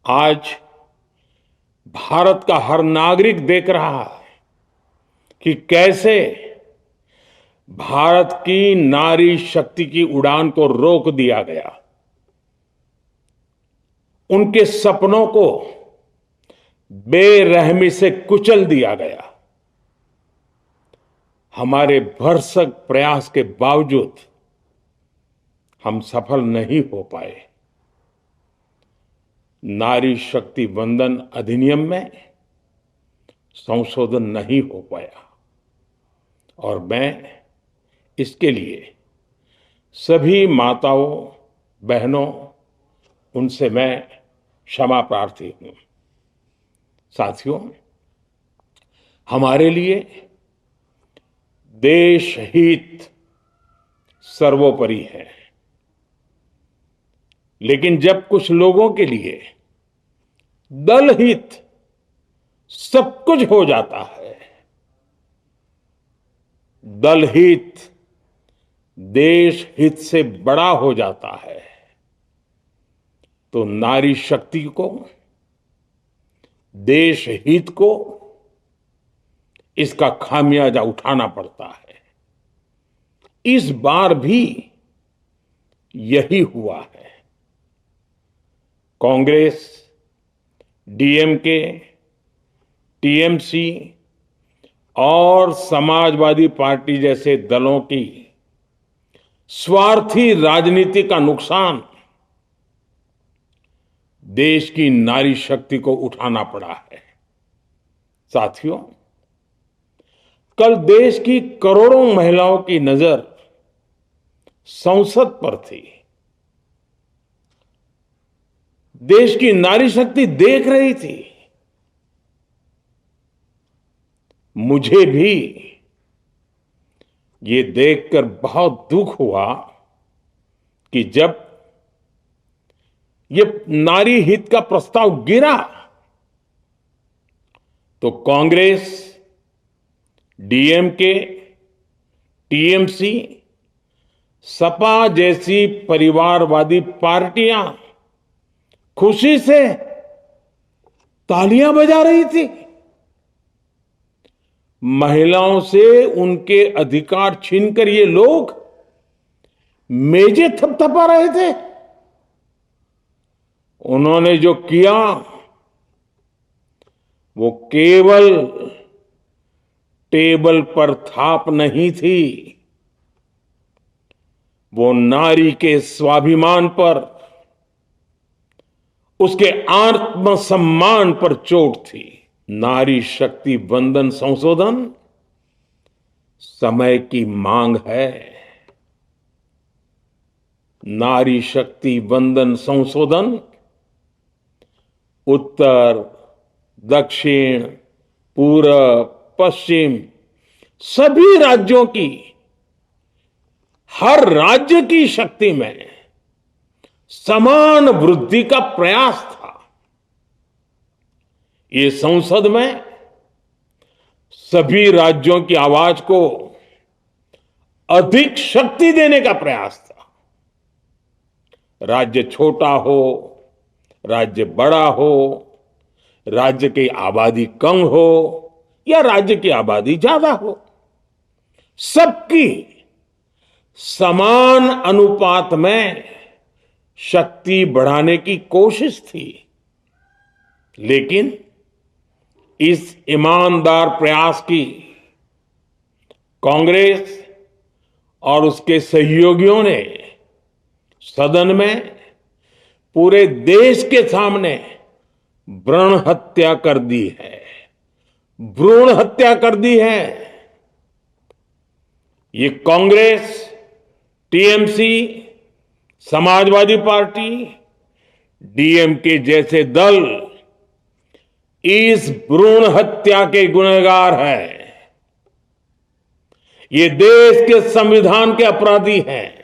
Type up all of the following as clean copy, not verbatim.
आज भारत का हर नागरिक देख रहा है कि कैसे भारत की नारी शक्ति की उड़ान को रोक दिया गया, उनके सपनों को बेरहमी से कुचल दिया गया। हमारे भरसक प्रयास के बावजूद हम सफल नहीं हो पाए। नारी शक्ति वंदन अधिनियम में संशोधन नहीं हो पाया और मैं इसके लिए सभी माताओं बहनों उनसे मैं क्षमा प्रार्थी हूं। साथियों, हमारे लिए देश हित सर्वोपरि है, लेकिन जब कुछ लोगों के लिए दल हित सब कुछ हो जाता है, दल हित देश हित से बड़ा हो जाता है, तो नारी शक्ति को, देश हित को इसका खामियाजा उठाना पड़ता है। इस बार भी यही हुआ है। कांग्रेस, डीएमके, टीएमसी और समाजवादी पार्टी जैसे दलों की स्वार्थी राजनीति का नुकसान देश की नारी शक्ति को उठाना पड़ा है। साथियों, कल देश की करोड़ों महिलाओं की नजर संसद पर थी। देश की नारी शक्ति देख रही थी। मुझे भी ये देखकर बहुत दुख हुआ कि जब ये नारी हित का प्रस्ताव गिरा तो कांग्रेस, डीएमके, टीएमसी, सपा जैसी परिवारवादी पार्टियां खुशी से तालियां बजा रही थी। महिलाओं से उनके अधिकार छीनकर ये लोग मेजें थपथपा रहे थे। उन्होंने जो किया वो केवल टेबल पर थाप नहीं थी, वो नारी के स्वाभिमान पर, उसके आत्मसम्मान पर चोट थी। नारी शक्ति वंदन संशोधन समय की मांग है। नारी शक्ति वंदन संशोधन उत्तर, दक्षिण, पूरब, पश्चिम सभी राज्यों की, हर राज्य की शक्ति में समान वृद्धि का प्रयास था। ये संसद में सभी राज्यों की आवाज को अधिक शक्ति देने का प्रयास था। राज्य छोटा हो, राज्य बड़ा हो, राज्य की आबादी कम हो या राज्य की आबादी ज्यादा हो, सबकी समान अनुपात में शक्ति बढ़ाने की कोशिश थी। लेकिन इस ईमानदार प्रयास की कांग्रेस और उसके सहयोगियों ने सदन में पूरे देश के सामने भ्रूण हत्या कर दी है। भ्रूण हत्या कर दी है। ये Congress, TMC, Samajwadi party, DMK जैसे दल इस भ्रूण हत्या के गुनहगार हैं। ये देश के संविधान के अपराधी हैं।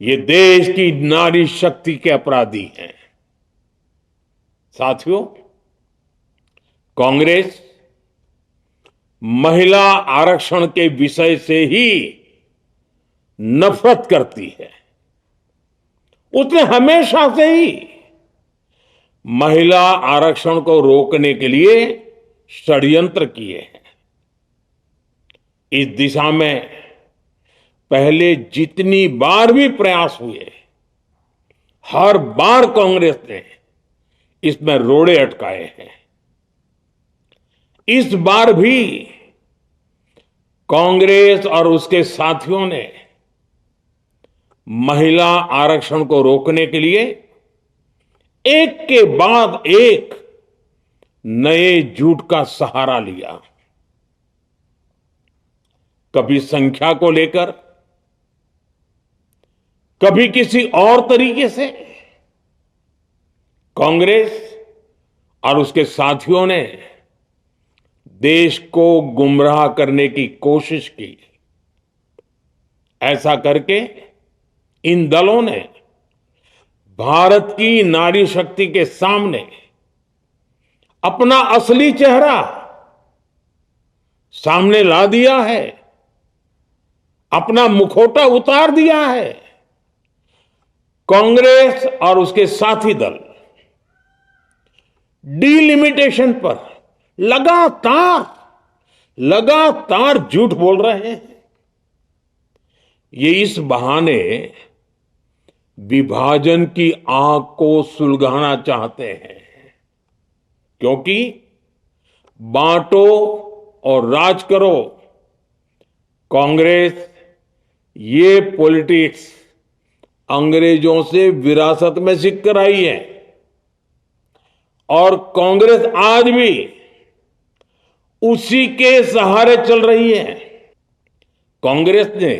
ये देश की नारी शक्ति के अपराधी हैं। साथियों, कांग्रेस महिला आरक्षण के विषय से ही नफरत करती है। उसने हमेशा से ही महिला आरक्षण को रोकने के लिए षड्यंत्र किए हैं। इस दिशा में पहले जितनी बार भी प्रयास हुए, हर बार कांग्रेस ने इसमें रोड़े अटकाए हैं। इस बार भी कांग्रेस और उसके साथियों ने महिला आरक्षण को रोकने के लिए एक के बाद एक नए झूठ का सहारा लिया। कभी संख्या को लेकर, कभी किसी और तरीके से कांग्रेस और उसके साथियों ने देश को गुमराह करने की कोशिश की। ऐसा करके इन दलों ने भारत की नारी शक्ति के सामने अपना असली चेहरा सामने ला दिया है, अपना मुखौटा उतार दिया है। कांग्रेस और उसके साथी दल डिलिमिटेशन पर लगातार झूठ बोल रहे हैं। ये इस बहाने विभाजन की आग को सुलगाना चाहते हैं, क्योंकि बांटो और राज करो, कांग्रेस ये पॉलिटिक्स अंग्रेजों से विरासत में सीख कर आई है और कांग्रेस आज भी उसी के सहारे चल रही है। कांग्रेस ने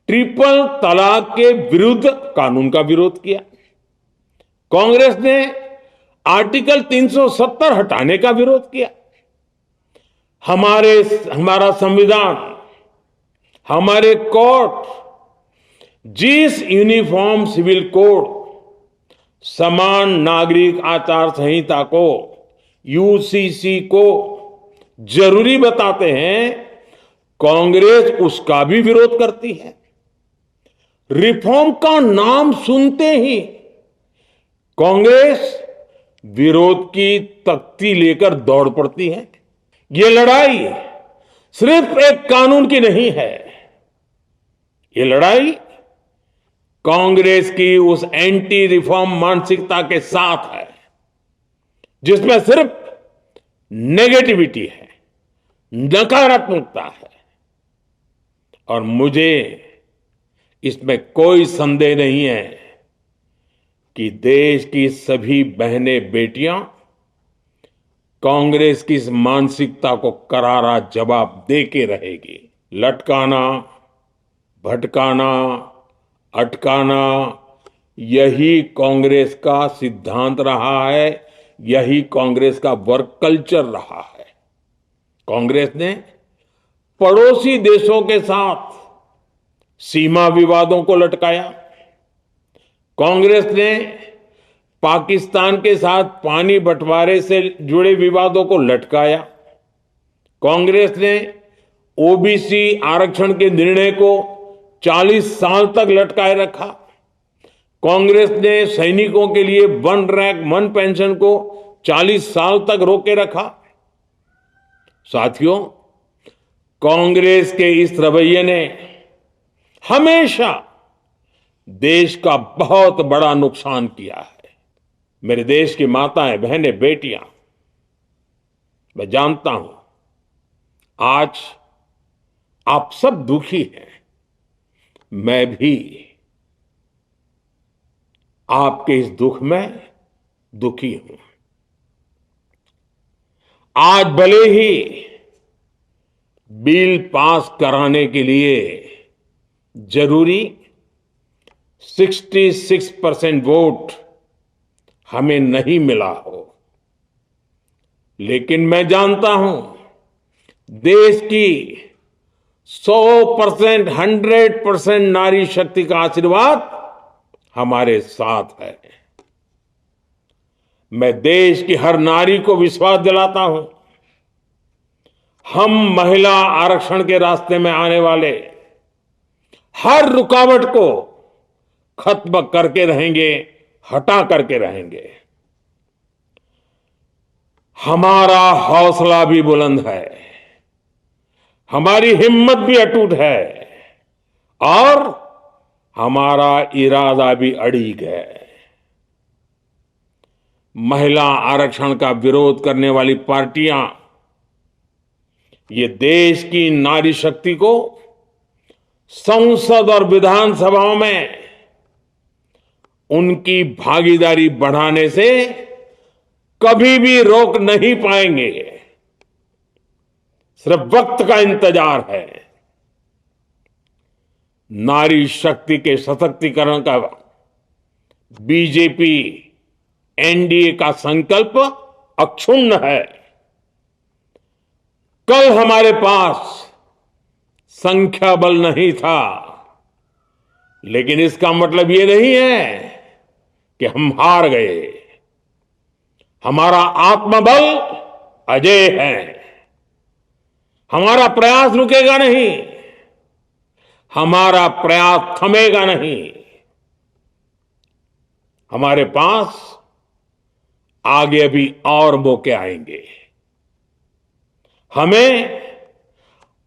ट्रिपल तलाक के विरुद्ध कानून का विरोध किया। कांग्रेस ने आर्टिकल 370 हटाने का विरोध किया। हमारा संविधान, हमारे कोर्ट जिस यूनिफॉर्म सिविल कोड, समान नागरिक आचार संहिता को, यूसीसी को जरूरी बताते हैं, कांग्रेस उसका भी विरोध करती है। रिफॉर्म का नाम सुनते ही कांग्रेस विरोध की तख्ती लेकर दौड़ पड़ती है। ये लड़ाई सिर्फ एक कानून की नहीं है, ये लड़ाई कांग्रेस की उस एंटी रिफॉर्म मानसिकता के साथ है, जिसमें सिर्फ नेगेटिविटी है, नकारात्मकता है। और मुझे इसमें कोई संदेह नहीं है कि देश की सभी बहनें बेटियां कांग्रेस की इस मानसिकता को करारा जवाब दे के रहेगी। लटकाना, भटकाना, अटकाना, यही कांग्रेस का सिद्धांत रहा है, यही कांग्रेस का वर्क कल्चर रहा है। कांग्रेस ने पड़ोसी देशों के साथ सीमा विवादों को लटकाया। कांग्रेस ने पाकिस्तान के साथ पानी बंटवारे से जुड़े विवादों को लटकाया। कांग्रेस ने ओबीसी आरक्षण के निर्णय को 40 साल तक लटकाए रखा। कांग्रेस ने सैनिकों के लिए वन रैंक वन पेंशन को 40 साल तक रोके रखा। साथियों, कांग्रेस के इस रवैये ने हमेशा देश का बहुत बड़ा नुकसान किया है। मेरे देश की माताएं, बहनें, बेटियां, मैं जानता हूं आज आप सब दुखी हैं। मैं भी आपके इस दुख में दुखी हूं। आज भले ही बिल पास कराने के लिए जरूरी 66% वोट हमें नहीं मिला हो, लेकिन मैं जानता हूं देश की 100%, 100% नारी शक्ति का आशीर्वाद हमारे साथ है। मैं देश की हर नारी को विश्वास दिलाता हूं, हम महिला आरक्षण के रास्ते में आने वाले हर रुकावट को खत्म करके रहेंगे, हटा करके रहेंगे। हमारा हौसला भी बुलंद है, हमारी हिम्मत भी अटूट है और हमारा इरादा भी अड़िग है। महिला आरक्षण का विरोध करने वाली पार्टियां ये देश की नारी शक्ति को संसद और विधानसभाओं में उनकी भागीदारी बढ़ाने से कभी भी रोक नहीं पाएंगे। सिर्फ वक्त का इंतजार है। नारी शक्ति के सशक्तिकरण का बीजेपी एनडीए का संकल्प अक्षुण्ण है। कल हमारे पास संख्या बल नहीं था, लेकिन इसका मतलब ये नहीं है कि हम हार गए। हमारा आत्मबल अजेय है। हमारा प्रयास रुकेगा नहीं, हमारा प्रयास थमेगा नहीं। हमारे पास आगे अभी और मौके आएंगे। हमें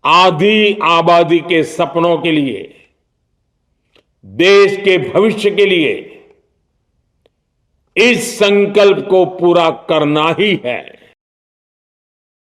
आधी आबादी के सपनों के लिए, देश के भविष्य के लिए इस संकल्प को पूरा करना ही है।